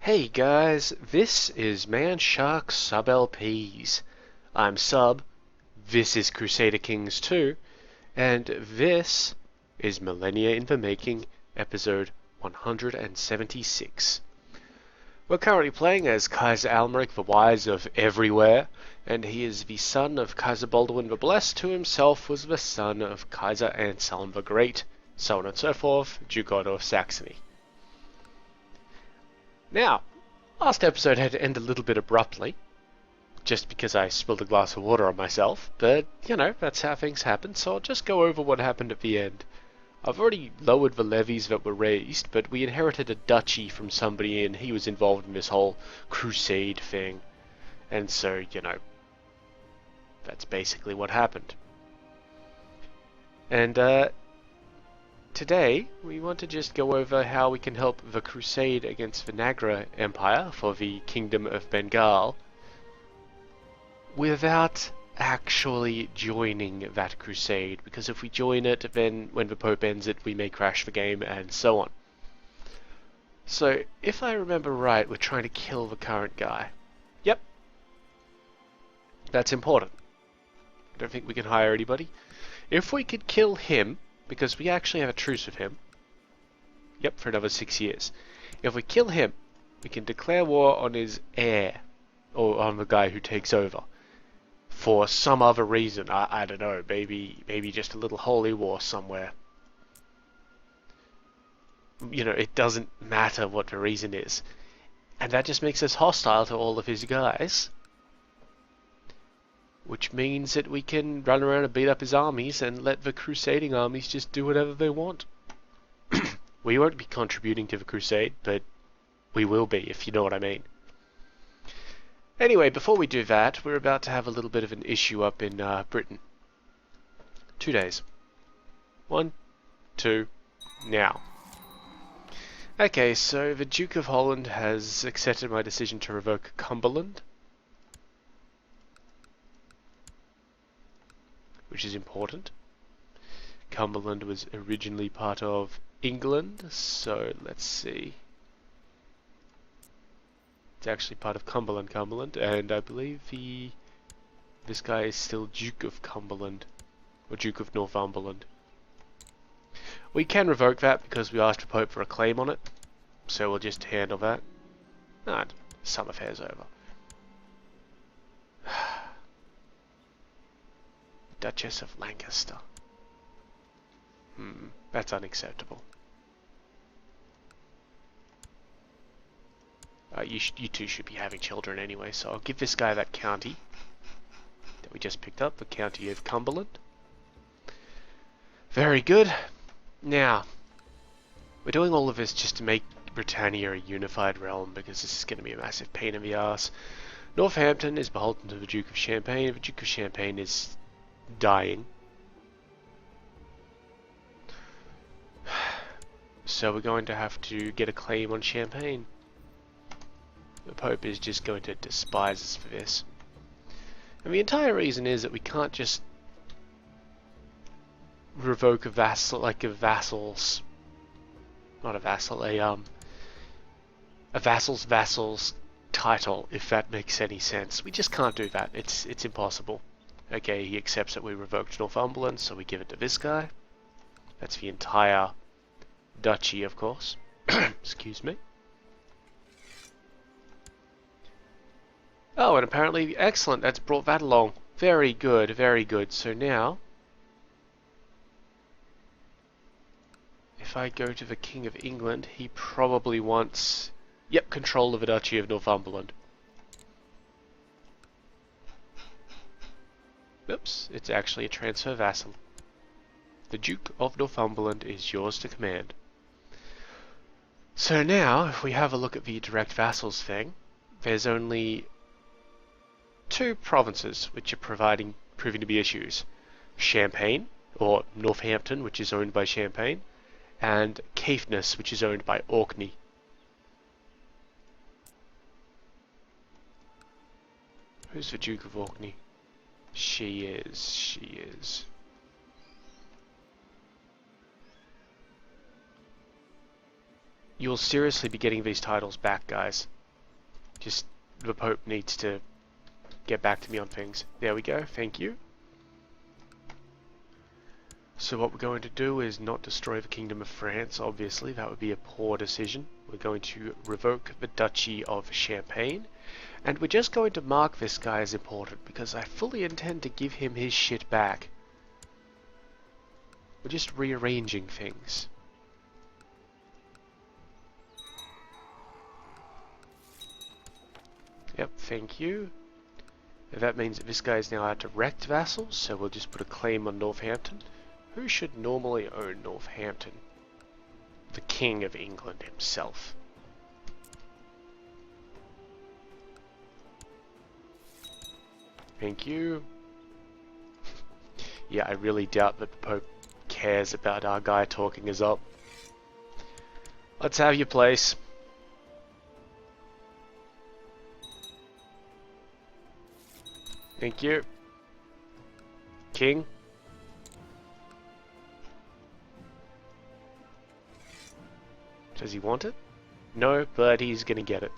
Hey guys, this is Man Shark Sub LPs. I'm Sub, this is Crusader Kings II, and this is Millennia in the Making, episode 176. We're currently playing as Kaiser Almeric the Wise of Everywhere, and he is the son of Kaiser Baldwin the Blessed, who himself was the son of Kaiser Anselm the Great, so on and so forth, Duke Otto of Saxony. Now, last episode had to end a little bit abruptly, just because I spilled a glass of water on myself, but, you know, that's how things happen, so I'll just go over what happened at the end. I've already lowered the levies that were raised, but we inherited a duchy from somebody and he was involved in this whole crusade thing, and so, you know, that's basically what happened. And, today, we want to just go over how we can help the crusade against the Nagra Empire for the Kingdom of Bengal without actually joining that crusade, because if we join it, then when the Pope ends it, we may crash the game, and so on. So, if I remember right, we're trying to kill the current guy. Yep. That's important. I don't think we can hire anybody. If we could kill him, because we actually have a truce with him. Yep, for another 6 years. If we kill him, we can declare war on his heir, or on the guy who takes over, for some other reason. I don't know, maybe just a little holy war somewhere. You know, it doesn't matter what the reason is. And that just makes us hostile to all of his guys. Which means that we can run around and beat up his armies and let the crusading armies just do whatever they want. We won't be contributing to the crusade, but we will be, if you know what I mean. Anyway, before we do that, we're about to have a little bit of an issue up in Britain. 2 days. 1, 2, now. Okay, so the Duke of Holland has accepted my decision to revoke Cumberland, which is important. Cumberland was originally part of England, so let's see. It's actually part of Cumberland, and I believe this guy is still Duke of Cumberland, or Duke of Northumberland. We can revoke that because we asked the Pope for a claim on it, so we'll just handle that. Some affair's over. Duchess of Lancaster. That's unacceptable. You two should be having children anyway, so I'll give this guy that county that we just picked up, the county of Cumberland. Very good. Now, we're doing all of this just to make Britannia a unified realm, because this is going to be a massive pain in the ass. Northampton is beholden to the Duke of Champagne. The Duke of Champagne is dying. So we're going to have to get a claim on Champagne. The Pope is just going to despise us for this. And the entire reason is that we can't just revoke a vassal, like a vassal's, not a vassal, a vassal's title, if that makes any sense. We just can't do that. It's impossible. Okay, he accepts that we revoked Northumberland, so we give it to this guy. That's the entire duchy, of course. Excuse me. Oh, and apparently, excellent, that's brought that along. Very good, very good. So now, if I go to the King of England, he probably wants, yep, control of the Duchy of Northumberland. Oops, it's actually a transfer vassal. The Duke of Northumberland is yours to command. So now, if we have a look at the direct vassals thing, there's only 2 provinces which are proving to be issues. Champagne, or Northampton, which is owned by Champagne, and Caithness, which is owned by Orkney. Who's the Duke of Orkney? She is. You will seriously be getting these titles back, guys. Just the Pope needs to get back to me on things. There we go, thank you. So what we're going to do is not destroy the Kingdom of France, obviously, that would be a poor decision. We're going to revoke the Duchy of Champagne, and we're just going to mark this guy as important, because I fully intend to give him his shit back. We're just rearranging things. Yep, thank you. That means that this guy is now our direct vassal, so we'll just put a claim on Northampton. Who should normally own Northampton? The King of England himself. Thank you. Yeah, I really doubt that the Pope cares about our guy talking us up. Let's have your place. Thank you. King. Does he want it? No, but he's gonna get it.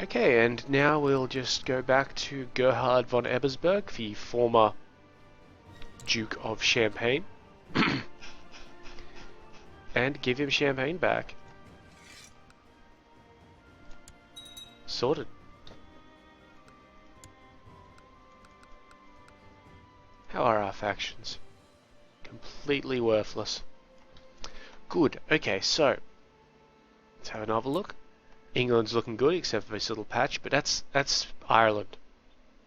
Okay, and now we'll just go back to Gerhard von Ebersberg, the former Duke of Champagne, and give him Champagne back. Sorted. How are our factions? Completely worthless. Good. Okay, so let's have another look. England's looking good, except for this little patch, but that's Ireland.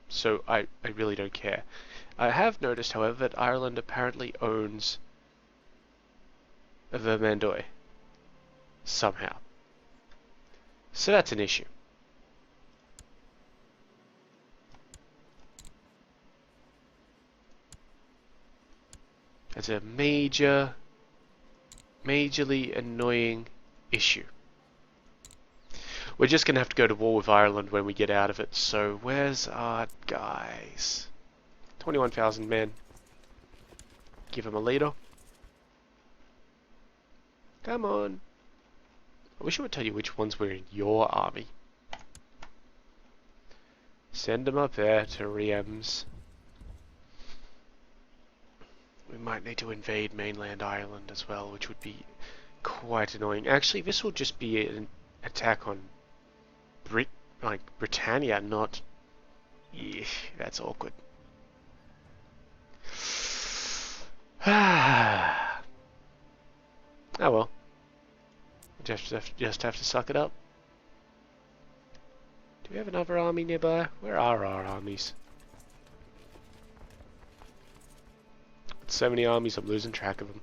So I really don't care. I have noticed, however, that Ireland apparently owns the Vermandois somehow. So that's an issue. That's a majorly annoying issue. We're just going to have to go to war with Ireland when we get out of it. So where's our guys? 21,000 men. Give them a leader. Come on. I wish I would tell you which ones were in your army. Send them up there to Reims. We might need to invade mainland Ireland as well, which would be quite annoying. Actually, this will just be an attack on Britannia, not... Yeah, that's awkward. Oh well. Just have to suck it up. Do we have another army nearby? Where are our armies? So many armies, I'm losing track of them.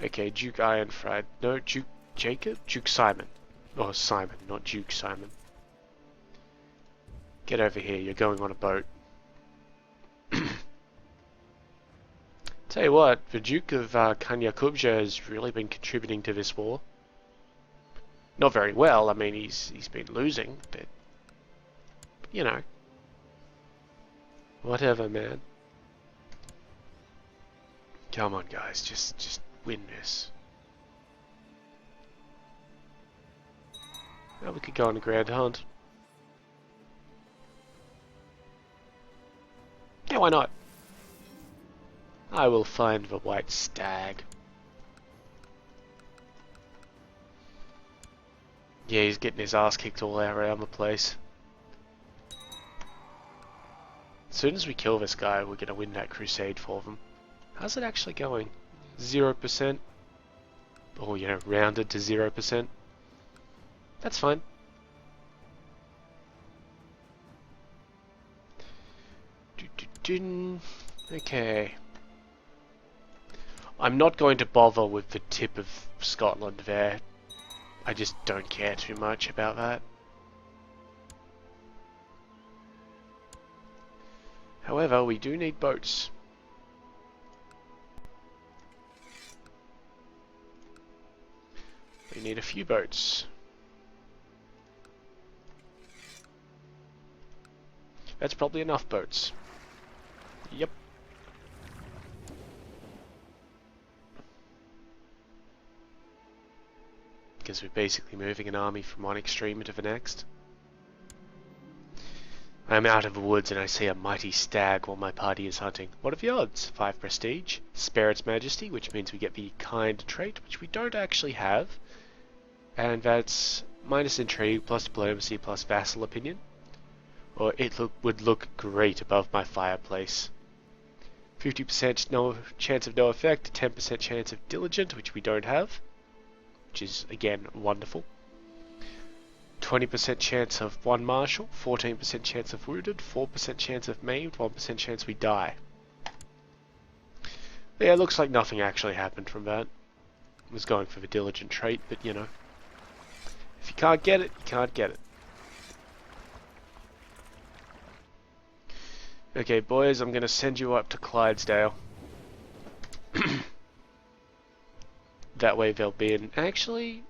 Okay, Duke Ironfried. No, Duke Jacob? Duke Simon. Oh, Simon, not Duke Simon. Get over here, you're going on a boat. Tell you what, the Duke of Kanya-Kubja has really been contributing to this war. Not very well, I mean, he's been losing, but... You know. Whatever, man. Come on, guys, just win this. Now we could go on a grand hunt. Yeah, why not? I will find the white stag. Yeah, he's getting his ass kicked all around the place. As soon as we kill this guy, we're gonna win that crusade for them. How's it actually going? 0%? Or, you know, rounded to 0%? That's fine. Okay. I'm not going to bother with the tip of Scotland there. I just don't care too much about that. However, we do need boats. We need a few boats. That's probably enough boats. Yep. because we're basically moving an army from one extreme to the next. I am out of the woods and I see a mighty stag while my party is hunting. What are the odds? 5 prestige, spare its majesty, which means we get the kind trait, which we don't actually have. And that's minus intrigue, plus diplomacy, plus vassal opinion. Or it would look great above my fireplace. 50% no chance of no effect, 10% chance of diligent, which we don't have. Which is, again, wonderful. 20% chance of one martial, 14% chance of wounded, 4% chance of maimed, 1% chance we die. Yeah, it looks like nothing actually happened from that. I was going for the diligent trait, but you know. If you can't get it, you can't get it. Okay, boys, I'm going to send you up to Clydesdale. That way they'll be in... Actually...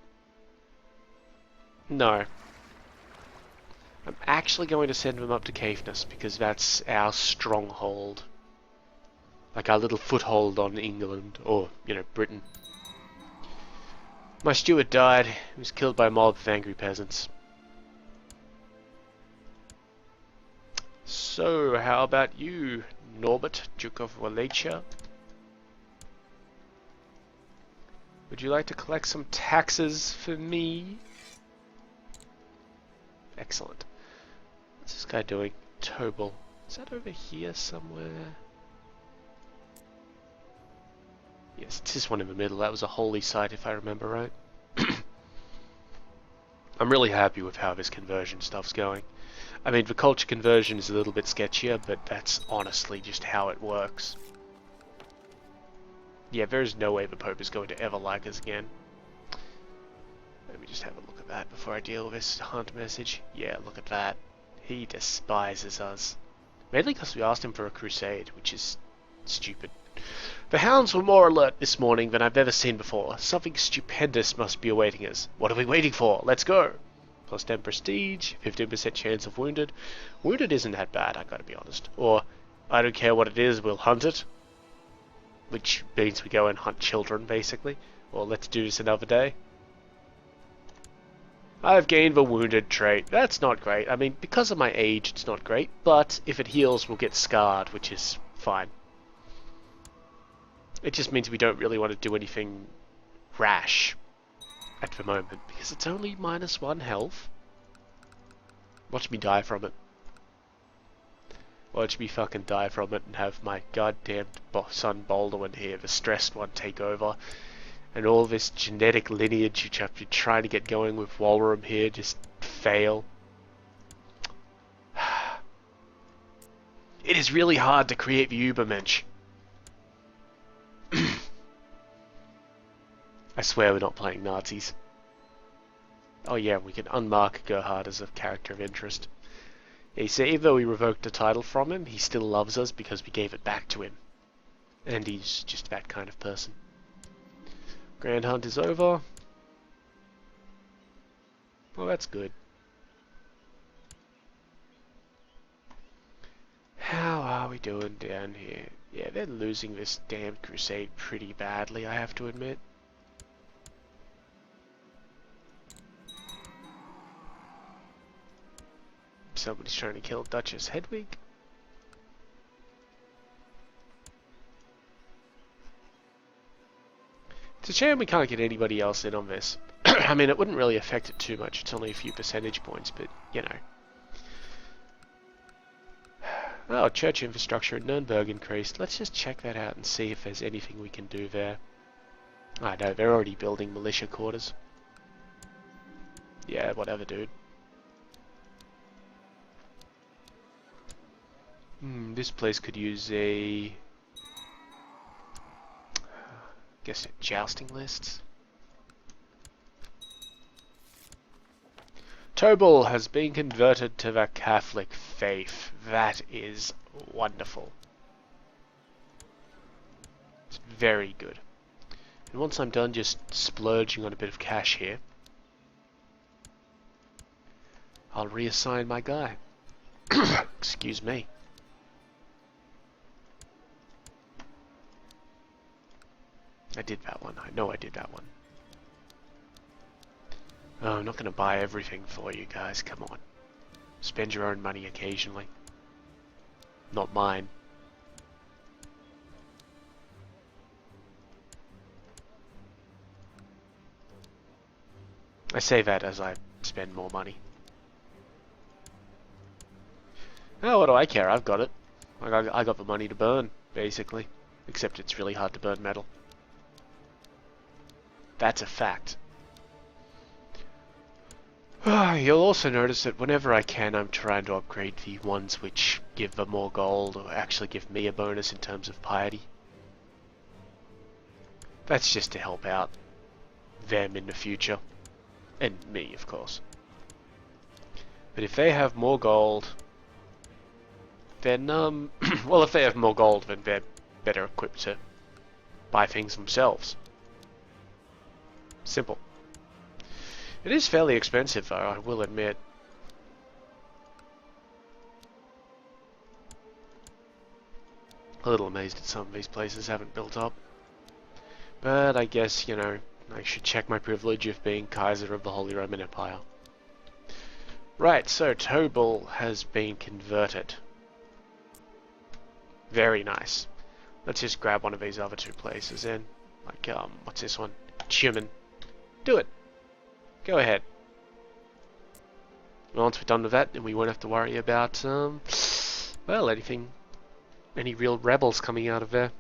No. I'm actually going to send them up to Caithness, because that's our stronghold. Like our little foothold on England, or, you know, Britain. My steward died. He was killed by a mob of angry peasants. So, how about you, Norbert, Duke of Wallachia? Would you like to collect some taxes for me? Excellent. What's this guy doing? Tobal. Is that over here somewhere? Yes, it's this one in the middle. That was a holy site if I remember right. I'm really happy with how this conversion stuff's going. I mean, the culture conversion is a little bit sketchier, but that's honestly just how it works. Yeah, there's no way the Pope is going to ever like us again. Let me just have a look at that before I deal with this hunt message. Yeah, look at that. He despises us. Mainly because we asked him for a crusade, which is stupid. The hounds were more alert this morning than I've ever seen before. Something stupendous must be awaiting us. What are we waiting for? Let's go! Plus 10 prestige, 15% chance of wounded. Wounded isn't that bad, I gotta be honest. Or, I don't care what it is, we'll hunt it. Which means we go and hunt children, basically. Or let's do this another day. I've gained the wounded trait. That's not great. I mean, because of my age, it's not great. But if it heals, we'll get scarred, which is fine. It just means we don't really want to do anything rash at the moment, because it's only -1 health. Watch me die from it. Watch me fucking die from it and have my goddamn son Baldwin here, the stressed one, take over. And all this genetic lineage which I've been trying to get going with Walram here just fail. It is really hard to create the Ubermensch. I swear we're not playing Nazis. Oh yeah, we can unmark Gerhard as a character of interest. Yeah, you see, even though we revoked the title from him, he still loves us because we gave it back to him. And he's just that kind of person. Grand Hunt is over. Well, that's good. How are we doing down here? Yeah, they're losing this damn crusade pretty badly, I have to admit. Somebody's trying to kill Duchess Hedwig. It's a shame we can't get anybody else in on this. I mean, it wouldn't really affect it too much. It's only a few percentage points, but, you know. Oh, church infrastructure in Nuremberg increased. Let's just check that out and see if there's anything we can do there. I know, they're already building militia quarters. Yeah, whatever, dude. This place could use a... guess jousting lists. Tobal has been converted to the Catholic faith. That is wonderful. It's very good. And once I'm done just splurging on a bit of cash here, I'll reassign my guy. Excuse me. I did that one. I know I did that one. Oh, I'm not going to buy everything for you guys, come on. Spend your own money occasionally. Not mine. I say that as I spend more money. Oh, what do I care? I've got it. I got the money to burn, basically. Except it's really hard to burn metal. That's a fact. You'll also notice that whenever I can, I'm trying to upgrade the ones which give them more gold, or actually give me a bonus in terms of piety. That's just to help out them in the future. And me, of course. But if they have more gold, then, well, if they have more gold, then they're better equipped to buy things themselves. Simple. It is fairly expensive, though, I will admit. A little amazed that some of these places haven't built up. But I guess, you know, I should check my privilege of being Kaiser of the Holy Roman Empire. Right, so Tobal has been converted. Very nice. Let's just grab one of these other two places in. Like, what's this one? Tumen. Do it. Go ahead. And once we're done with that, then we won't have to worry about, well, any real rebels coming out of there.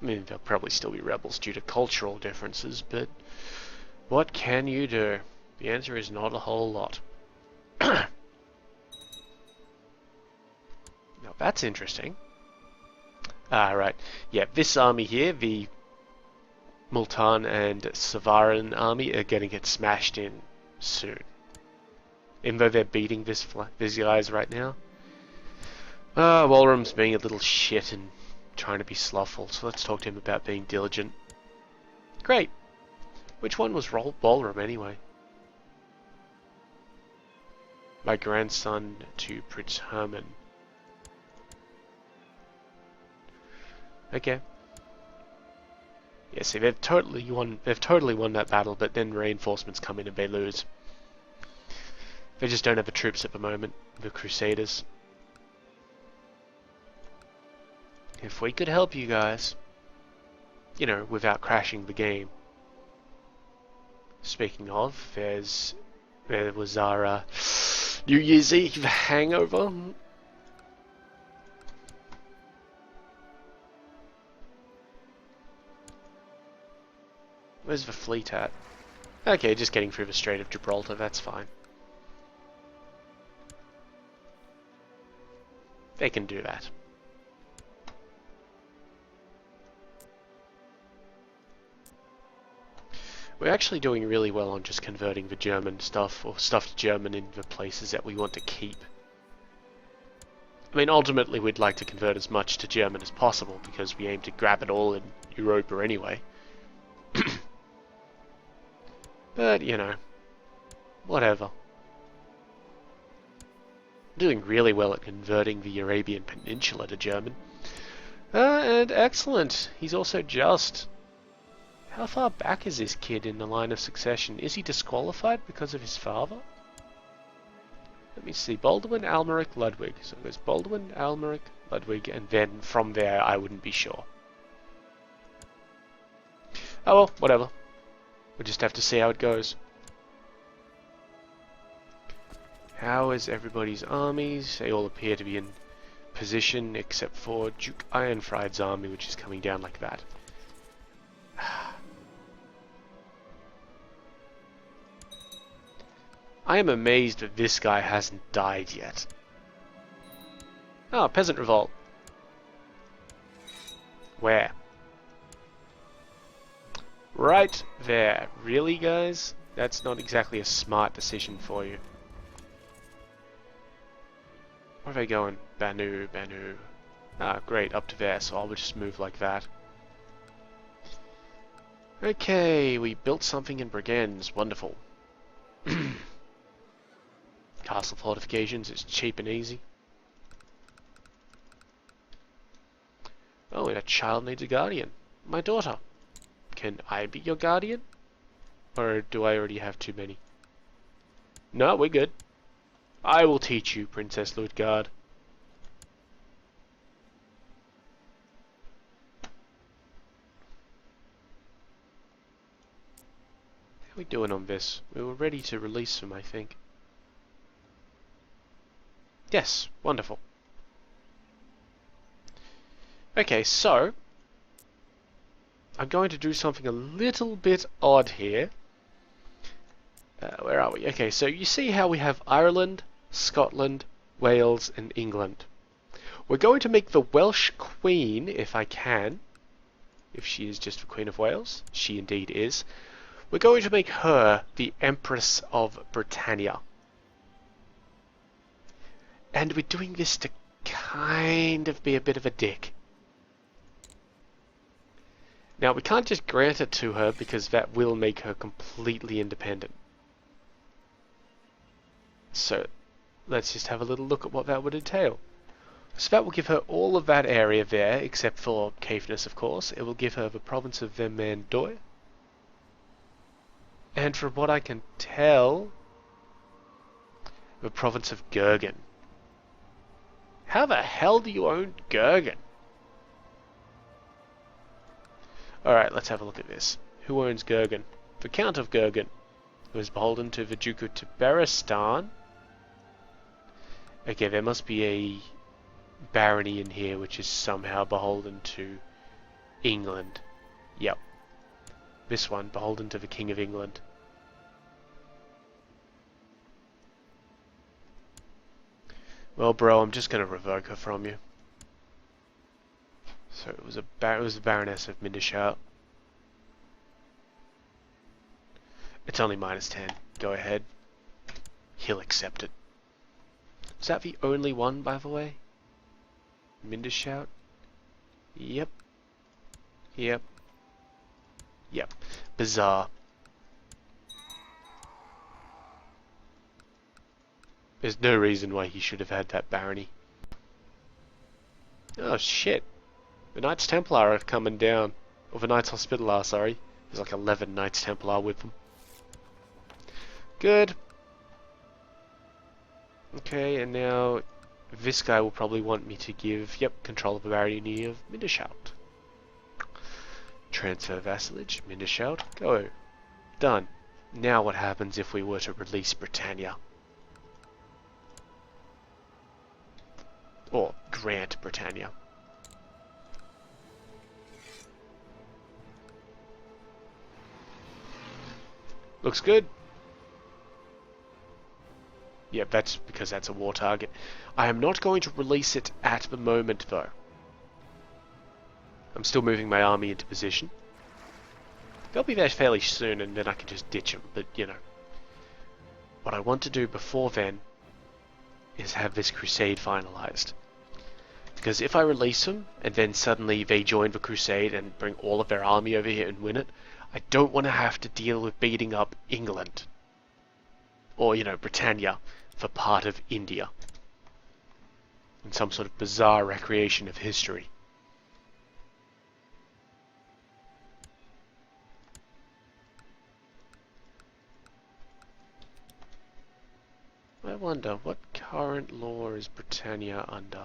I mean, there'll probably still be rebels due to cultural differences, but what can you do? The answer is not a whole lot. Now that's interesting. Right. Yeah, this army here, the Multan and Savaran army, are going to get smashed in soon. Even though they're beating these guys right now. Walrum's being a little shit and trying to be slothful, so let's talk to him about being diligent. Great! Which one was Walrum anyway? My grandson to Prince Herman. Okay. Yeah, see, they've totally won that battle, but then reinforcements come in and they lose. They just don't have the troops at the moment, the Crusaders. If we could help you guys, you know, without crashing the game. Speaking of, there was our New Year's Eve hangover. Where's the fleet at? Okay, just getting through the Strait of Gibraltar, that's fine. They can do that. We're actually doing really well on just converting the German stuff, or stuff to German in the places that we want to keep. I mean, ultimately we'd like to convert as much to German as possible, because we aim to grab it all in Europa anyway. But, you know, whatever. Doing really well at converting the Arabian Peninsula to German. And excellent, he's also just. How far back is this kid in the line of succession? Is he disqualified because of his father? Let me see, Baldwin, Almeric, Ludwig. So there's Baldwin, Almeric, Ludwig, and then from there I wouldn't be sure. Oh well, whatever. We'll just have to see how it goes. How is everybody's armies? They all appear to be in position except for Duke Ironfried's army, which is coming down like that. I am amazed that this guy hasn't died yet. Oh, peasant revolt. Where? Right there. Really, guys? That's not exactly a smart decision for you. Where are they going? Banu, Banu. Ah, great, up to there, so I'll just move like that. Okay, we built something in Brigands. Wonderful. Castle fortifications is cheap and easy. Oh, and a child needs a guardian. My daughter. Can I be your guardian? Or do I already have too many? No, we're good. I will teach you, Princess Luitgard. How are we doing on this? We were ready to release them, I think. Yes, wonderful. Okay, so I'm going to do something a little bit odd here. Where are we? Okay, so you see how we have Ireland, Scotland, Wales, and England. We're going to make the Welsh Queen, if I can, if she is just the Queen of Wales. She indeed is. We're going to make her the Empress of Britannia. And we're doing this to kind of be a bit of a dick. Now, we can't just grant it to her because that will make her completely independent. So, let's just have a little look at what that would entail. So that will give her all of that area there, except for Caithness, of course. It will give her the province of Vermandois. And from what I can tell, the province of Gurgen. How the hell do you own Gurgen? Alright, let's have a look at this. Who owns Gurgen? The Count of Gurgen, who is beholden to the Duke of Tiberistan. Okay, there must be a barony in here which is somehow beholden to England. Yep. This one, beholden to the King of England. Well, bro, I'm just going to revoke her from you. So it was the Baroness of Mindeshaut. It's only -10. Go ahead. He'll accept it. Is that the only one, by the way? Mindeshaut? Yep. Yep. Yep. Bizarre. There's no reason why he should have had that barony. Oh shit. The Knights Templar are coming down. Or the Knights Hospitaller, sorry. There's like 11 Knights Templar with them. Good. Okay, and now this guy will probably want me to give, control of the barony of Mindeshaut. Transfer vassalage, Mindeshaut, go. Done. Now what happens if we were to release Britannia? Or grant Britannia. Looks good. Yeah, that's because that's a war target. I am not going to release it at the moment, though. I'm still moving my army into position. They'll be there fairly soon, and then I can just ditch them, but, you know. What I want to do before then is have this crusade finalized. Because if I release them, and then suddenly they join the crusade and bring all of their army over here and win it, I don't want to have to deal with beating up England. Or, you know, Britannia for part of India. In some sort of bizarre recreation of history. I wonder, what current law is Britannia under?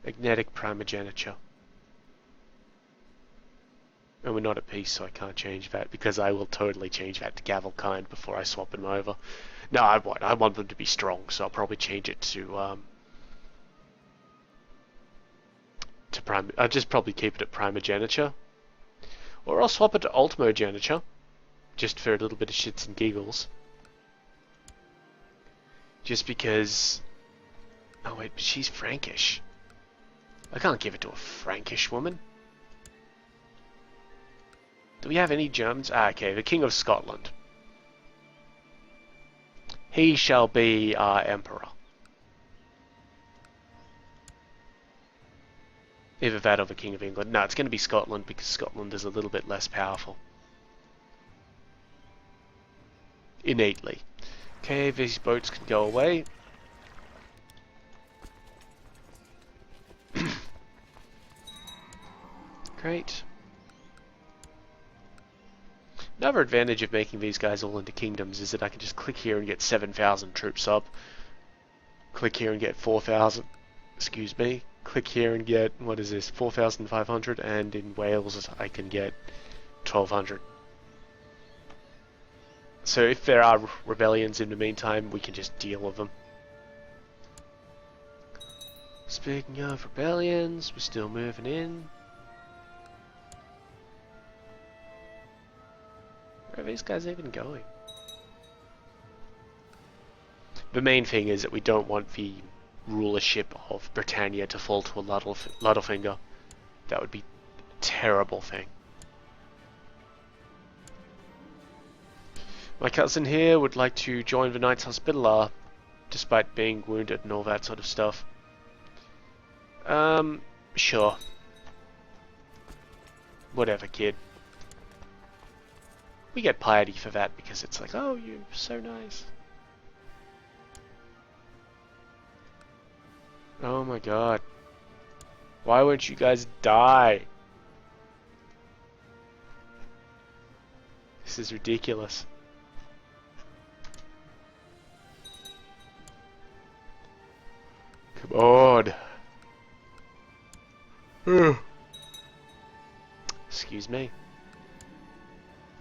Magnetic primogeniture. And we're not at peace, so I can't change that, because I will totally change that to Gavelkind before I swap them over. No, I won't. I want them to be strong, so I'll probably change it to I'll just probably keep it at primogeniture. Or I'll swap it to ultimogeniture, just for a little bit of shits and giggles. Just because... Oh wait, but she's Frankish. I can't give it to a Frankish woman. Do we have any Germans? Ah, okay, the King of Scotland. He shall be our Emperor. Either that or the King of England. No, it's going to be Scotland because Scotland is a little bit less powerful. Innately. Okay, these boats can go away. Great. Another advantage of making these guys all into kingdoms is that I can just click here and get 7,000 troops up. Click here and get 4,000. Excuse me. Click here and get, what is this, 4,500, and in Wales I can get 1,200. So if there are rebellions in the meantime, we can just deal with them. Speaking of rebellions, we're still moving in. Where are these guys even going? The main thing is that we don't want the rulership of Britannia to fall to a Littlefinger. That would be a terrible thing. My cousin here would like to join the Knights Hospitaller, despite being wounded and all that sort of stuff. Sure. Whatever, kid. We get piety for that because it's like, oh, you're so nice. Oh my god. Why won't you guys die? This is ridiculous. Come on. Excuse me.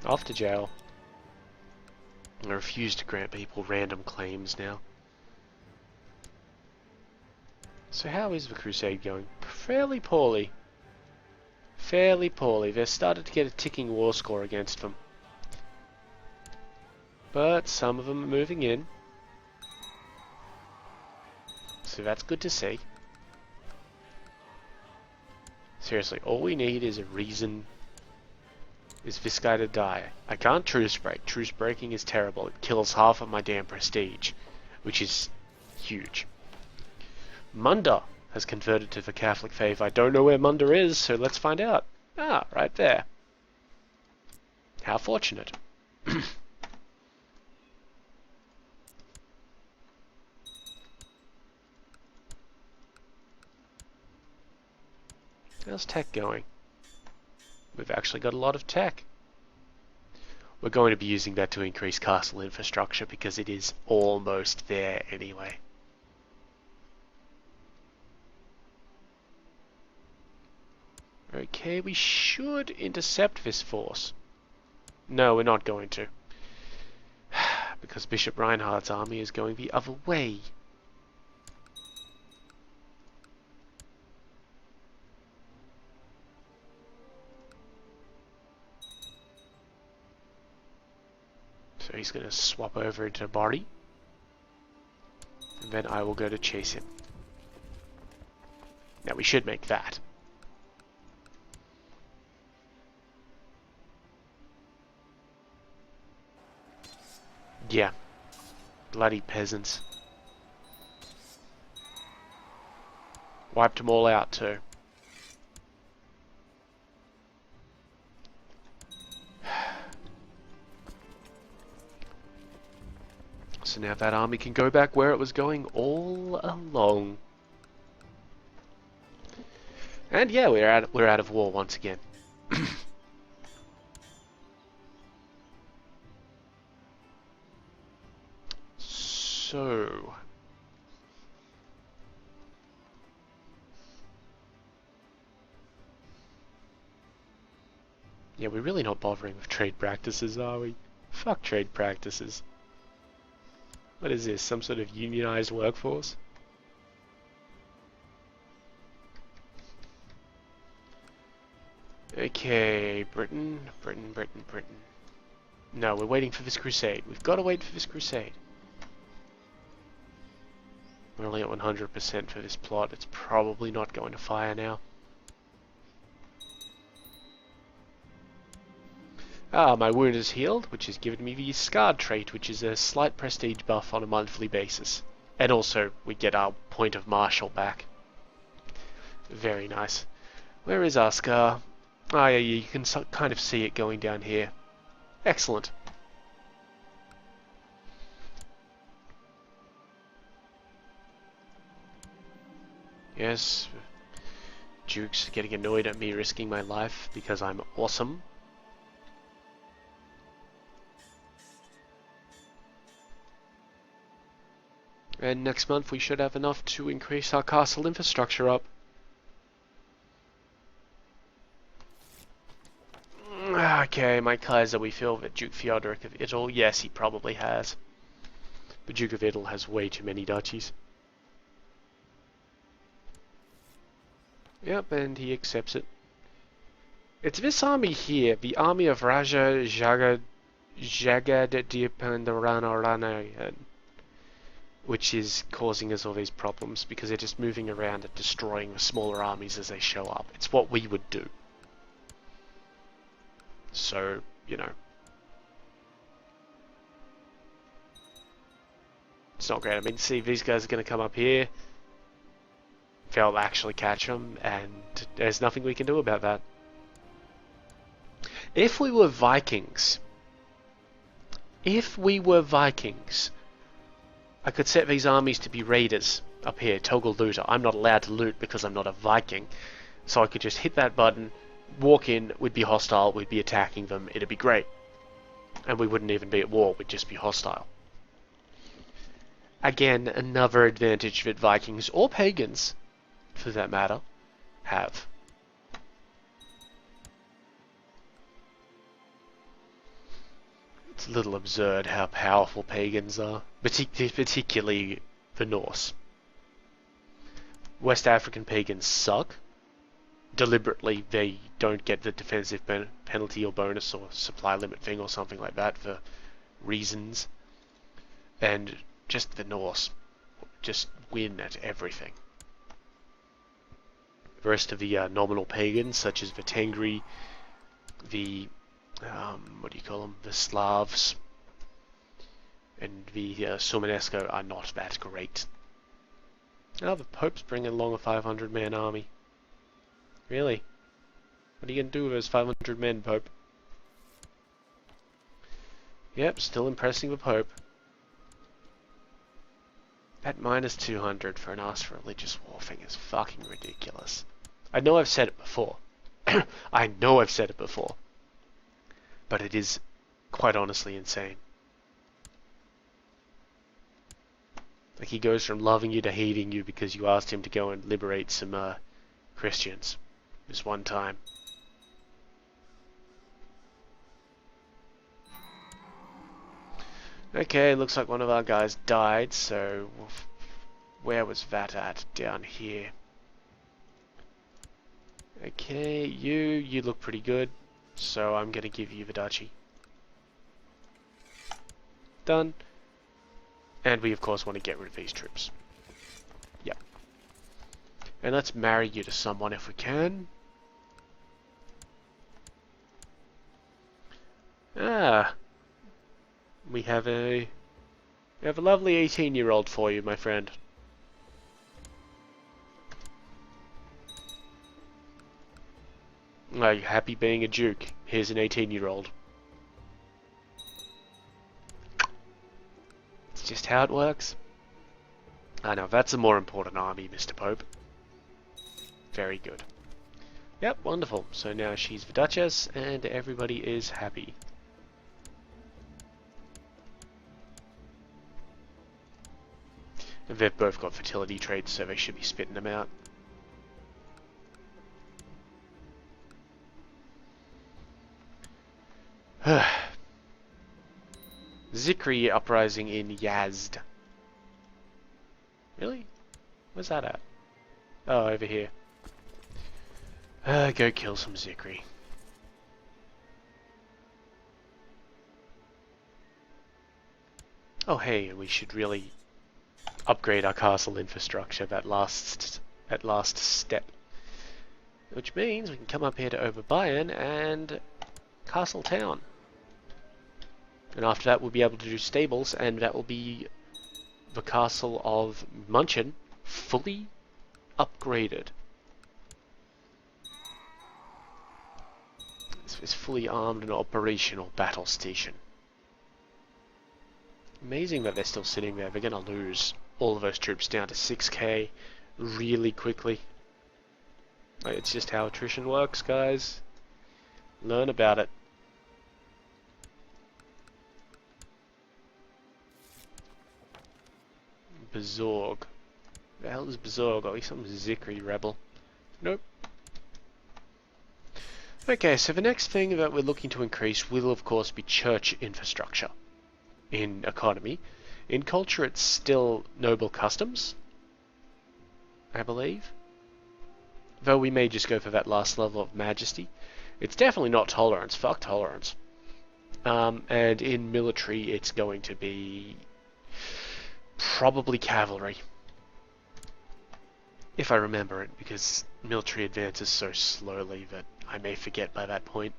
Off to jail. I refuse to grant people random claims now. So how is the crusade going? Fairly poorly. Fairly poorly. They've started to get a ticking war score against them. But some of them are moving in. So that's good to see. Seriously, all we need is a reason is this guy to die. I can't truce break. Truce breaking is terrible. It kills half of my damn prestige, which is huge. Munda has converted to the Catholic faith. I don't know where Munda is, so let's find out. Ah, right there. How fortunate. How's tech going? We've actually got a lot of tech. We're going to be using that to increase castle infrastructure because it is almost there anyway. Okay, we should intercept this force. No, we're not going to. Because Bishop Reinhardt's army is going the other way. So he's going to swap over into Bari. And then I will go to chase him. Now we should make that. Yeah. Bloody peasants. Wiped them all out too. So now that army can go back where it was going all along. And yeah, we're out of war once again. So yeah, we're really not bothering with trade practices, are we? Fuck trade practices. What is this? Some sort of unionized workforce? Okay, Britain. No, we're waiting for this crusade. We've got to wait for this crusade. We're only at 100% for this plot. It's probably not going to fire now. Ah, my wound is healed, which has given me the Scarred trait, which is a slight prestige buff on a monthly basis. And also, we get our point of martial back. Very nice. Where is our Scar? Ah, yeah, you can kind of see it going down here. Excellent. Yes. Duke's getting annoyed at me risking my life because I'm awesome. And next month we should have enough to increase our castle infrastructure up. Okay, my Kaiser, we feel that Duke Theodoric of Ittle, yes, he probably has. The Duke of Ittle has way too many duchies. Yep, and he accepts it. It's this army here, the army of Raja Jagad which is causing us all these problems because they're just moving around and destroying the smaller armies as they show up. It's what we would do. So, you know. It's not great. I mean, see, these guys are going to come up here. They'll actually catch them, and there's nothing we can do about that. If we were Vikings, I could set these armies to be raiders up here, toggle looter. I'm not allowed to loot because I'm not a Viking, so I could just hit that button, walk in, we'd be hostile, we'd be attacking them, it'd be great. And we wouldn't even be at war, we'd just be hostile. Again, another advantage that Vikings, or pagans, for that matter, have. It's a little absurd how powerful pagans are, particularly the Norse. West African pagans suck. Deliberately, they don't get the defensive penalty or bonus or supply limit thing or something like that for reasons. And just the Norse just win at everything. The rest of the nominal pagans, such as the Tengri, the what do you call them? The Slavs and the Sumanesco are not that great. Oh, the Pope's bringing along a 500-man army. Really? What are you going to do with those 500 men, Pope? Yep, still impressing the Pope. That minus 200 for an Ask for Religious War thing is fucking ridiculous. I know I've said it before. I know I've said it before. But it is quite honestly insane. Like, he goes from loving you to hating you because you asked him to go and liberate some Christians this one time. Okay, looks like one of our guys died, so where was that at? Down here. Okay, you look pretty good, so I'm gonna give you the duchy. Done. And we of course want to get rid of these troops. Yep. And let's marry you to someone if we can. Ah. We have a lovely 18-year-old for you, my friend. Are you happy being a duke? Here's an 18-year-old. It's just how it works. I know, that's a more important army, Mr. Pope. Very good. Yep, wonderful. So now she's the Duchess, and everybody is happy. And they've both got fertility traits, so they should be spitting them out. Zikri uprising in Yazd. Really? Where's that at? Oh, over here. Go kill some Zikri. Oh hey, we should really upgrade our castle infrastructure, that last step. Which means we can come up here to Oberbayern and Castle Town. And after that we'll be able to do stables, and that will be the castle of Munchen fully upgraded. It's fully armed and operational battle station. Amazing that they're still sitting there. They're going to lose all of those troops down to 6k really quickly. It's just how attrition works, guys. Learn about it. Bezorg. The hell is Bezorg? Oh, he's some Zikri rebel. Nope. Okay, so the next thing that we're looking to increase will of course be church infrastructure. In economy. In culture it's still noble customs, I believe. Though we may just go for that last level of majesty. It's definitely not tolerance. Fuck tolerance. And in military it's going to be probably cavalry. If I remember it, because military advances so slowly that I may forget by that point.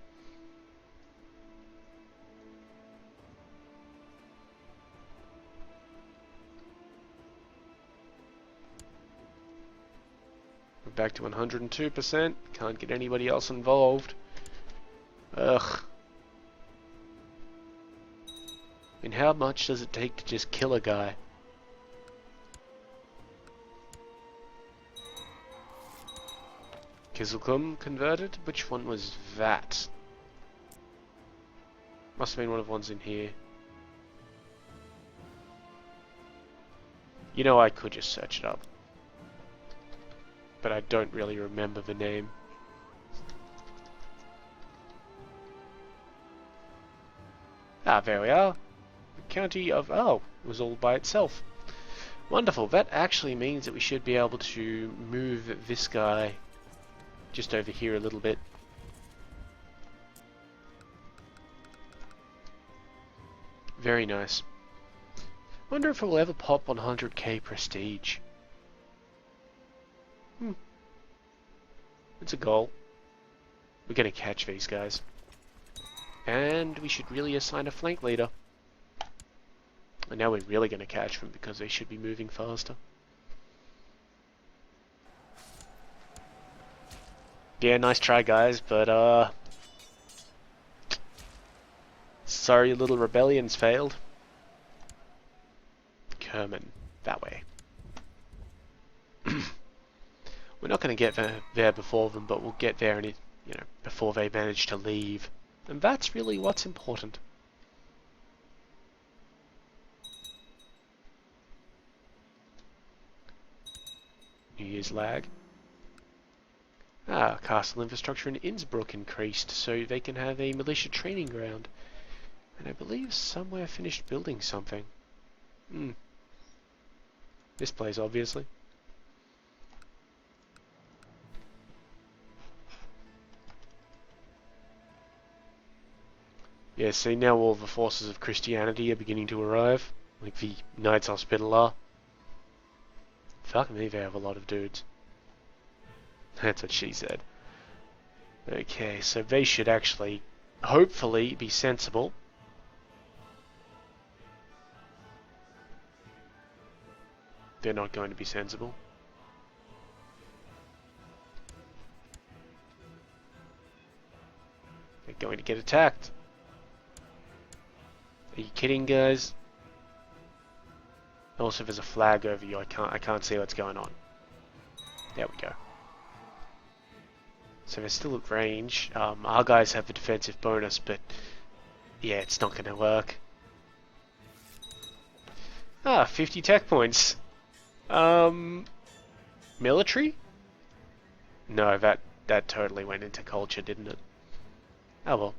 We're back to 102%. Can't get anybody else involved. Ugh. And how much does it take to just kill a guy? Kizelkum converted? Which one was that? Must have been one of the ones in here. You know, I could just search it up. But I don't really remember the name. Ah, there we are. The county of... oh, it was all by itself. Wonderful. That actually means that we should be able to move this guy just over here a little bit. Very nice. Wonder if it will ever pop 100k prestige. It's a goal. We're gonna catch these guys. And we should really assign a flank leader. And now we're really gonna catch them because they should be moving faster. Yeah, nice try guys, but sorry, little rebellions failed. Kerman, that way. We're not going to get there before them, but we'll get there, and you know, before they manage to leave, and that's really what's important. New Year's lag. Ah, castle infrastructure in Innsbruck increased, so they can have a militia training ground, and I believe somewhere finished building something. This place, obviously. Yeah, see, now all the forces of Christianity are beginning to arrive, like the Knights Hospitaller. Fuck me, they have a lot of dudes. That's what she said. Okay, so they should actually, hopefully, be sensible. They're not going to be sensible. They're going to get attacked. Are you kidding, guys? Also, there's a flag over you. I can't see what's going on. There we go. So they're still at range. Our guys have the defensive bonus, but yeah, it's not going to work. Ah, 50 tech points. Military? No, that totally went into culture, didn't it? Oh well.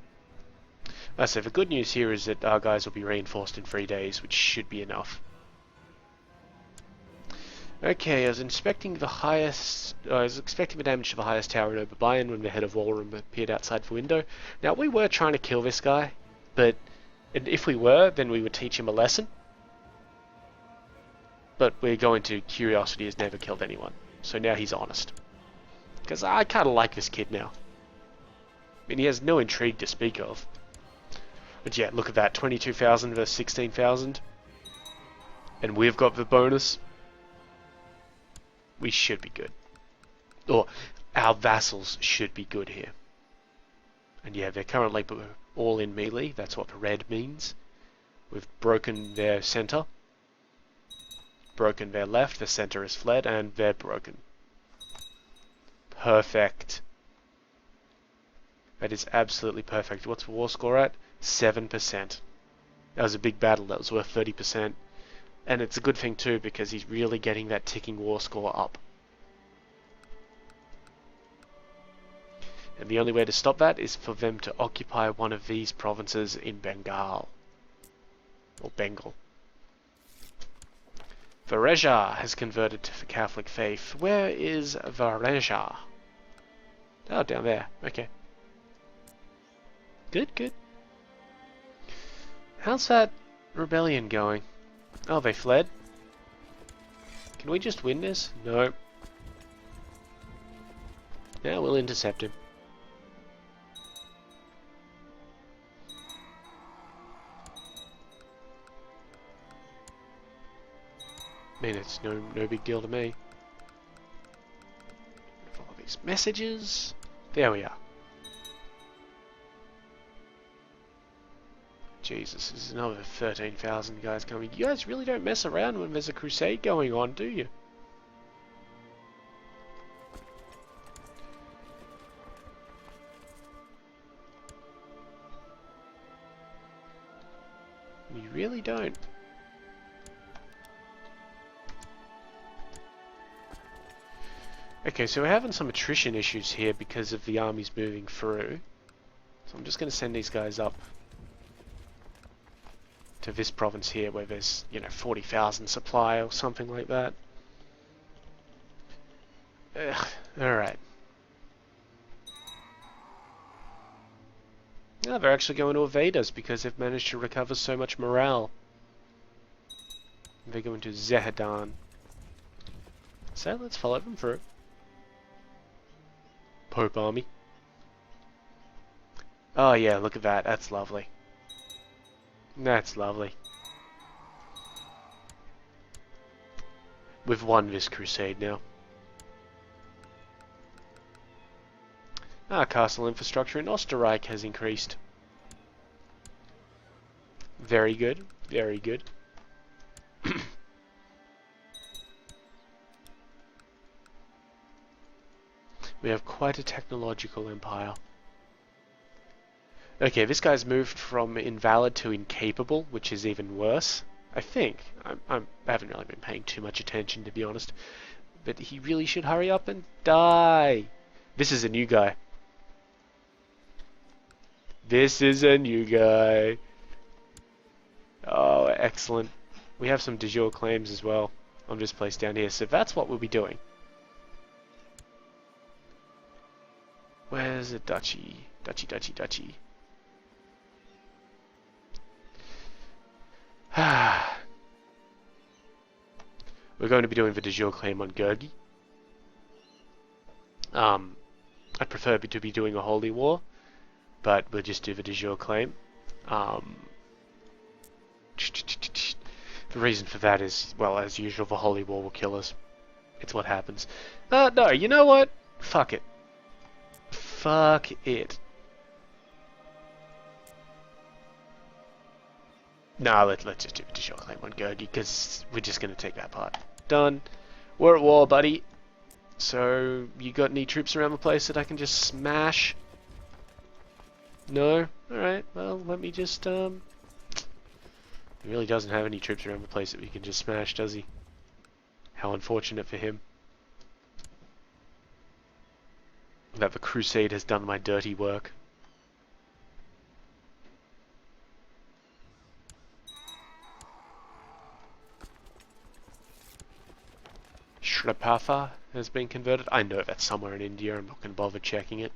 So the good news here is that our guys will be reinforced in 3 days, which should be enough. Okay, I was expecting the damage to the highest tower in Oberbayern when the head of Walram appeared outside the window. Now, we were trying to kill this guy, but if we were, then we would teach him a lesson. But we're going to curiosity has never killed anyone, so now he's honest. Because I kind of like this kid now. I mean, he has no intrigue to speak of. But yeah, look at that, 22,000 versus 16,000. And we've got the bonus. We should be good. Or, our vassals should be good here. And yeah, they're currently all in melee, that's what the red means. We've broken their center. Broken their left, the center is fled, and they're broken. perfect. That is absolutely perfect. What's the war score at? 7%. That was a big battle. That was worth 30%. And it's a good thing too, because he's really getting that ticking war score up. And the only way to stop that is for them to occupy one of these provinces in Bengal. Or Bengal. Vareja has converted to the Catholic faith. Where is Vareja? Oh, down there. Okay. Good, good. How's that rebellion going? Oh, they fled? Can we just win this? No. Yeah, we'll intercept him. I mean, it's no big deal to me. Follow these messages. There we are. Jesus, there's another 13,000 guys coming. You guys really don't mess around when there's a crusade going on, do you? You really don't. Okay, so we're having some attrition issues here because of the armies moving through. So I'm just going to send these guys up to this province here where there's, 40,000 supply or something like that. Alright. Now they're actually going to evade us because they've managed to recover so much morale. They're going to Zehedan. So let's follow them through. Pope army. Oh yeah, look at that. That's lovely. That's lovely. We've won this crusade now. Our castle infrastructure in Österreich has increased. Very good. Very good. We have quite a technological empire. Okay, this guy's moved from invalid to incapable, which is even worse. I think. I haven't really been paying too much attention, to be honest. But he really should hurry up and die. This is a new guy. This is a new guy. Oh, excellent. We have some de jure claims as well on this place down here, so that's what we'll be doing. Where's the duchy? Duchy. We're going to be doing the de jure claim on Gurgi. I'd prefer to be doing a holy war, but we'll just do the de jure claim. The reason for that is, well, as usual, the holy war will kill us. It's what happens. No, you know what? Fuck it. Fuck it. Nah, let's just do a de jure claim on Gurgi, because we're just going to take that part. Done. We're at war, buddy. So, you got any troops around the place that I can just smash? No? Alright, well, let me just, He really doesn't have any troops around the place that we can just smash, does he? How unfortunate for him. That the crusade has done my dirty work. Shripatha has been converted. I know that's somewhere in India. I'm not going to bother checking it.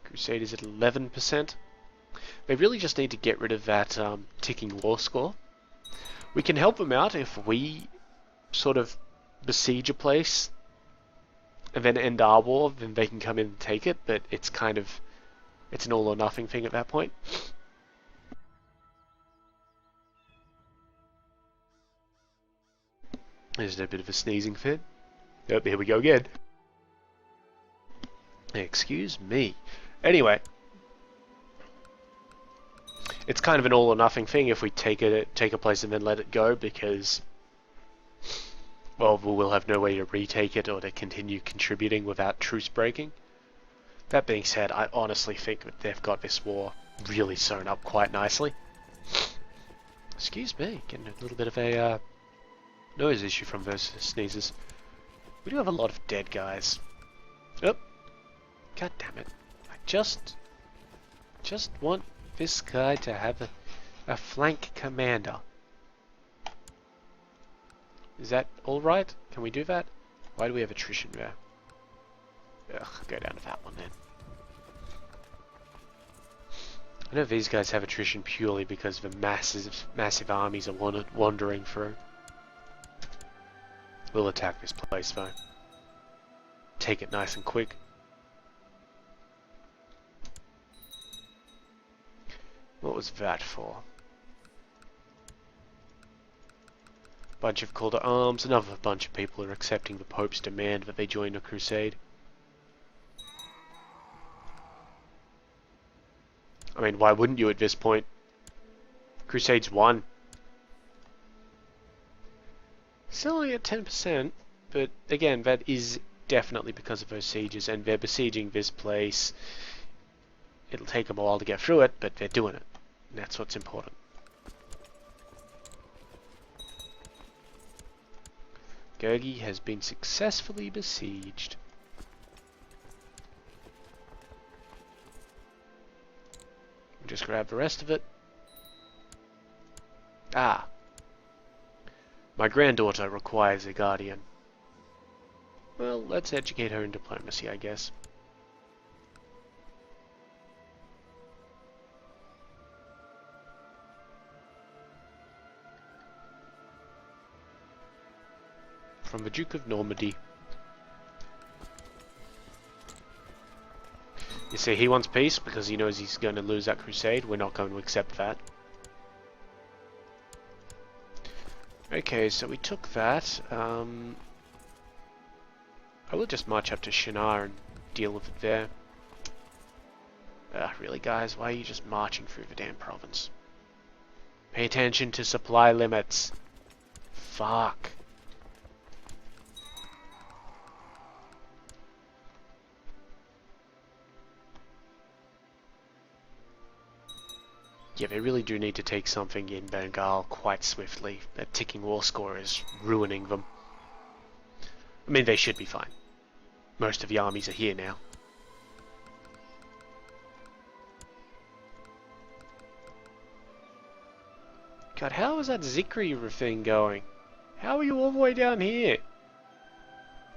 Crusade is at 11%. They really just need to get rid of that ticking war score. We can help them out if we sort of besiege a place and then end our war, then they can come in and take it, but it's kind of, it's an all or nothing thing at that point. There's a bit of a sneezing fit. Oh, here we go again. Excuse me. Anyway, it's kind of an all or nothing thing if we take a place and then let it go, because well, we'll have no way to retake it or to continue contributing without truce breaking. That being said, I honestly think that they've got this war really sewn up quite nicely. Excuse me, getting a little bit of a noise issue from those sneezes. We do have a lot of dead guys. Oh, god damn it. I just want this guy to have a flank commander. Is that alright? Can we do that? Why do we have attrition there? Ugh, go down to that one then. I know these guys have attrition purely because the massive armies are wandering through. We'll attack this place though. Take it nice and quick. What was that for? Bunch of call to arms. Another bunch of people are accepting the Pope's demand that they join a crusade. I mean, why wouldn't you at this point? Crusade's won. Still only at 10%, but again, that is definitely because of those sieges, and they're besieging this place. It'll take them a while to get through it, but they're doing it. And that's what's important. Gergi has been successfully besieged. Just grab the rest of it. Ah. My granddaughter requires a guardian. Well, let's educate her in diplomacy, I guess. From the Duke of Normandy. You see, he wants peace because he knows he's going to lose that crusade. We're not going to accept that. Okay, so we took that. I will just march up to Shinar and deal with it there. Really, guys? Why are you just marching through the damn province? Pay attention to supply limits. Fuck. Yeah, they really do need to take something in Bengal quite swiftly. That ticking war score is ruining them. I mean, they should be fine. Most of the armies are here now. God, how is that Zikri thing going? How are you all the way down here?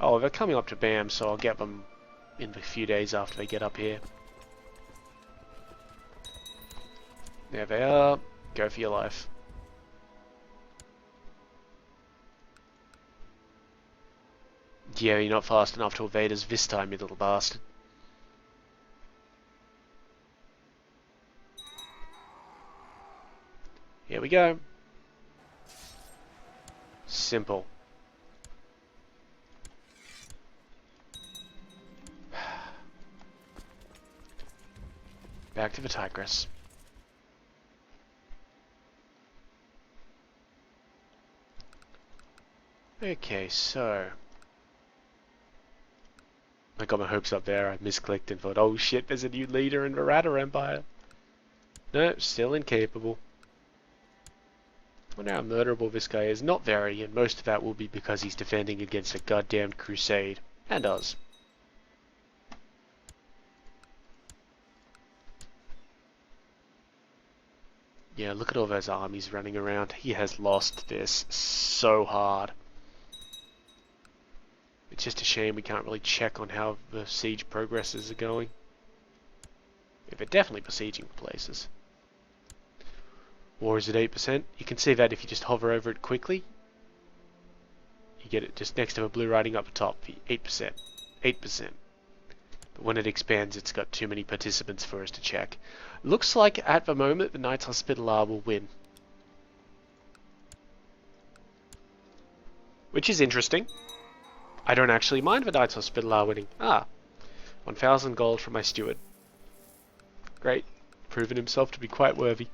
Oh, they're coming up to Bam, so I'll get them in the few days after they get up here. There they are. Go for your life. Yeah, you're not fast enough to evade us this time, you little bastard. Here we go. Simple. Back to the Tigris. Okay, so I got my hopes up there. I misclicked and thought, oh shit, there's a new leader in the Rada Empire. No, still incapable. I wonder how murderable this guy is. Not very, and most of that will be because he's defending against a goddamn crusade. And us. Yeah, look at all those armies running around. He has lost this so hard. It's just a shame we can't really check on how the siege progresses are going. Yeah, they're definitely besieging places. War is at 8%. You can see that if you just hover over it quickly. You get it just next to a blue writing up the top. 8%. 8%. But when it expands, it's got too many participants for us to check. Looks like at the moment the Knights Hospitaller will win. Which is interesting. I don't actually mind the Knights Hospitaller winning. 1,000 gold from my steward. Great. Proven himself to be quite worthy.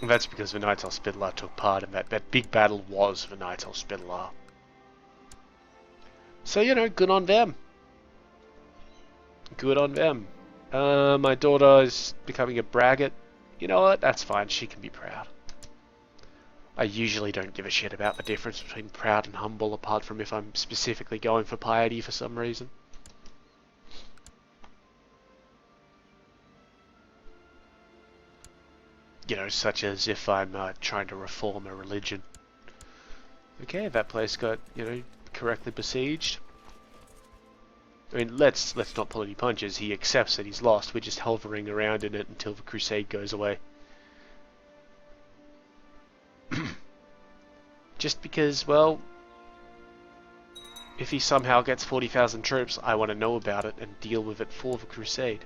And that's because the Knights Hospitaller took part in that big battle was the Knights Hospitaller. So, you know, good on them. Good on them. My daughter is becoming a braggart. You know what? That's fine. She can be proud. I usually don't give a shit about the difference between proud and humble, apart from if I'm specifically going for piety for some reason. You know, such as if I'm trying to reform a religion. Okay, that place got, you know, correctly besieged. I mean, let's not pull any punches. He accepts that he's lost. We're just hovering around in it until the crusade goes away. Just because, well, if he somehow gets 40,000 troops, I want to know about it and deal with it for the crusade.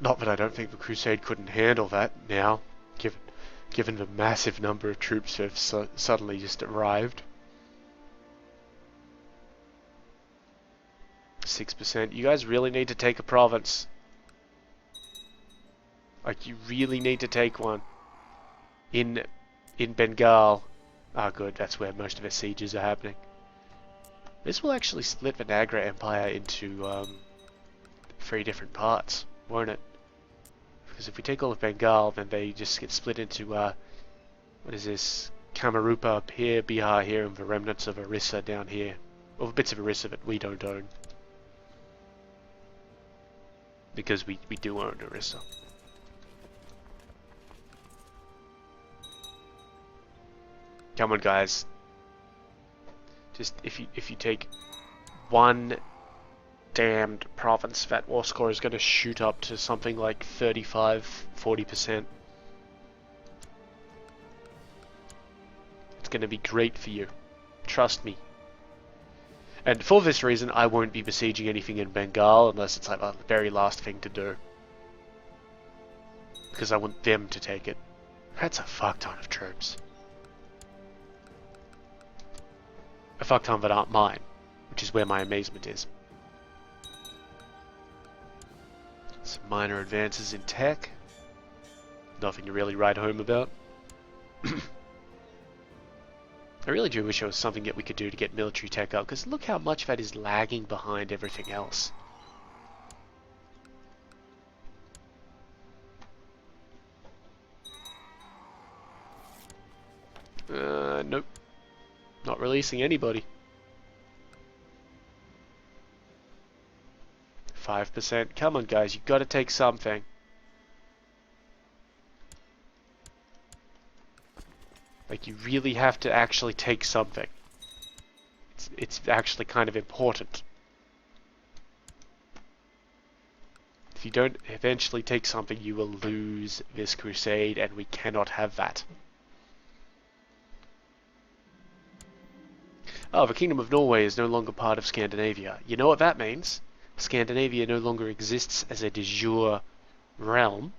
Not that I don't think the crusade couldn't handle that now, given the massive number of troops that have suddenly just arrived. 6%. You guys really need to take a province. Like, you really need to take one. In Bengal. Ah, good, that's where most of the sieges are happening. This will actually split the Nagra Empire into 3 different parts, won't it? Because if we take all of Bengal, then they just get split into, what is this? Kamarupa up here, Bihar here, and the remnants of Orissa down here. Or the bits of Orissa that we don't own. Because we do own Orissa. Come on, guys. Just if you take one damned province, that war score is going to shoot up to something like 35–40%. It's going to be great for you. Trust me. And for this reason, I won't be besieging anything in Bengal unless it's like the very last thing to do. Because I want them to take it. That's a fuck ton of troops. A fuck ton that aren't mine, which is where my amazement is. Some minor advances in tech. Nothing to really write home about. I really do wish there was something that we could do to get military tech up, because look how much that is lagging behind everything else. Nope. Not releasing anybody. 5%. Come on, guys, you've got to take something. Like, you really have to actually take something. It's actually kind of important. If you don't eventually take something, you will lose this crusade, and we cannot have that. Oh, the Kingdom of Norway is no longer part of Scandinavia. You know what that means? Scandinavia no longer exists as a de jure realm.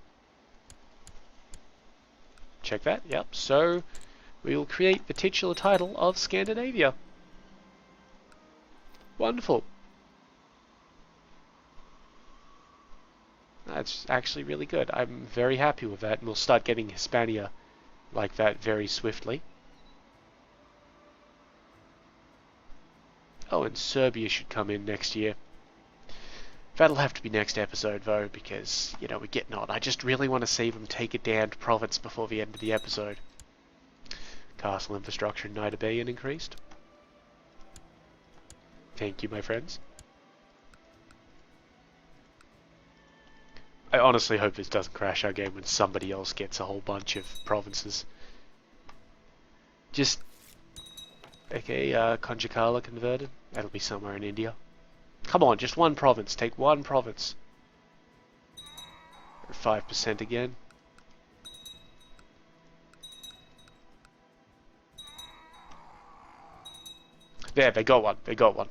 Check that, yep. So, we will create the titular title of Scandinavia. Wonderful. That's actually really good. I'm very happy with that, and we'll start getting Hispania like that very swiftly. Oh, and Serbia should come in next year. That'll have to be next episode, though, because, you know, we're getting on. I just really want to see them take a damned province before the end of the episode. Castle infrastructure in Nidabayan increased. Thank you, my friends. I honestly hope this doesn't crash our game when somebody else gets a whole bunch of provinces. Just... Okay, Conjacala converted. That'll be somewhere in India. Come on, just one province. Take one province. 5% again. There, they got one. They got one.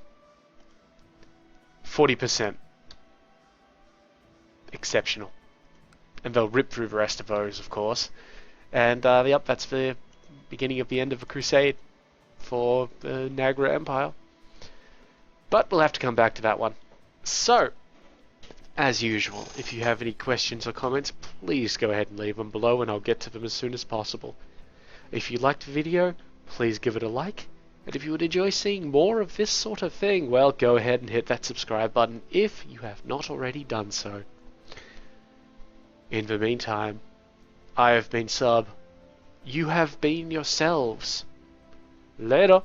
40%. Exceptional. And they'll rip through the rest of those, of course. And, yep, that's the beginning of the end of the crusade for the Nagra Empire. But we'll have to come back to that one. So, As usual, if you have any questions or comments, please go ahead and leave them below and I'll get to them as soon as possible. If you liked the video, please give it a like. And if you would enjoy seeing more of this sort of thing, well, go ahead and hit that subscribe button if you have not already done so. In the meantime, I have been Sub. You have been yourselves. Later.